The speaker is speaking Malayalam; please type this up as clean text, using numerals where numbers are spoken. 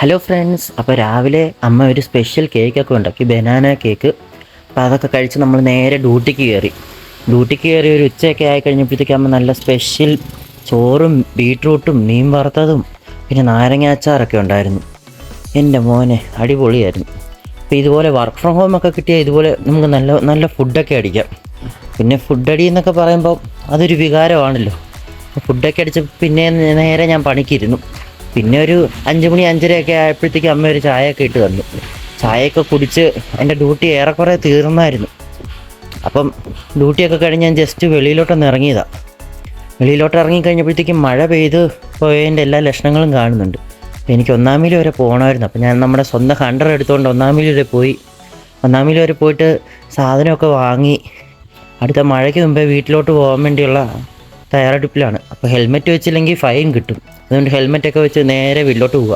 ഹലോ ഫ്രണ്ട്സ്, അപ്പോൾ രാവിലെ അമ്മ ഒരു സ്പെഷ്യൽ കേക്കൊക്കെ ഉണ്ടാക്കി, ബനാന കേക്ക്. അപ്പോൾ അതൊക്കെ കഴിച്ച് നമ്മൾ നേരെ ഡ്യൂട്ടിക്ക് കയറി ഒരു ഉച്ചയൊക്കെ ആയി കഴിഞ്ഞപ്പോഴത്തേക്ക് അമ്മ നല്ല സ്പെഷ്യൽ ചോറും ബീട്രൂട്ടും മീൻ വറുത്തതും പിന്നെ നാരങ്ങ അച്ചാറൊക്കെ ഉണ്ടായിരുന്നു. എൻ്റെ മോനെ അടിപൊളിയായിരുന്നു. അപ്പോൾ ഇതുപോലെ വർക്ക് ഫ്രം ഹോം ഒക്കെ കിട്ടിയാൽ ഇതുപോലെ നമുക്ക് നല്ല നല്ല ഫുഡൊക്കെ അടിക്കാം. പിന്നെ ഫുഡ് അടി എന്നൊക്കെ പറയുമ്പോൾ അതൊരു വികാരമാണല്ലോ. ഫുഡൊക്കെ അടിച്ച് പിന്നെ നേരെ ഞാൻ പണിക്കിരുന്നു. പിന്നെ ഒരു 5 മണി 5:30 ആയപ്പോഴത്തേക്ക് അമ്മ ഒരു ചായയൊക്കെ ഇട്ട് തന്നു. ചായയൊക്കെ കുടിച്ച് എൻ്റെ ഡ്യൂട്ടി ഏറെക്കുറെ തീർന്നായിരുന്നു. അപ്പം ഡ്യൂട്ടിയൊക്കെ കഴിഞ്ഞ് ഞാൻ ജസ്റ്റ് വെളിയിലോട്ടൊന്ന് ഇറങ്ങിയതാണ്. വെളിയിലോട്ട് ഇറങ്ങിക്കഴിഞ്ഞപ്പോഴത്തേക്കും മഴ പെയ്ത് പോയതിൻ്റെ എല്ലാ ലക്ഷണങ്ങളും കാണുന്നുണ്ട്. എനിക്ക് 1-ാം മൈൽ വരെ പോകണമായിരുന്നു. അപ്പോൾ ഞാൻ നമ്മുടെ സ്വന്തം ഹണ്ടർ എടുത്തുകൊണ്ട് 1-ാം മൈൽ വരെ പോയി. 1-ാം മൈൽ വരെ പോയിട്ട് സാധനമൊക്കെ വാങ്ങി അടുത്ത മഴയ്ക്ക് മുമ്പേ വീട്ടിലോട്ട് പോകാൻ വേണ്ടിയുള്ള തയ്യാറെടുപ്പിലാണ്. അപ്പോൾ ഹെൽമെറ്റ് വെച്ചില്ലെങ്കിൽ ഫൈൻ കിട്ടും. അതുകൊണ്ട് ഹെൽമെറ്റൊക്കെ വെച്ച് നേരെ വീട്ടിലോട്ട് പോവുക.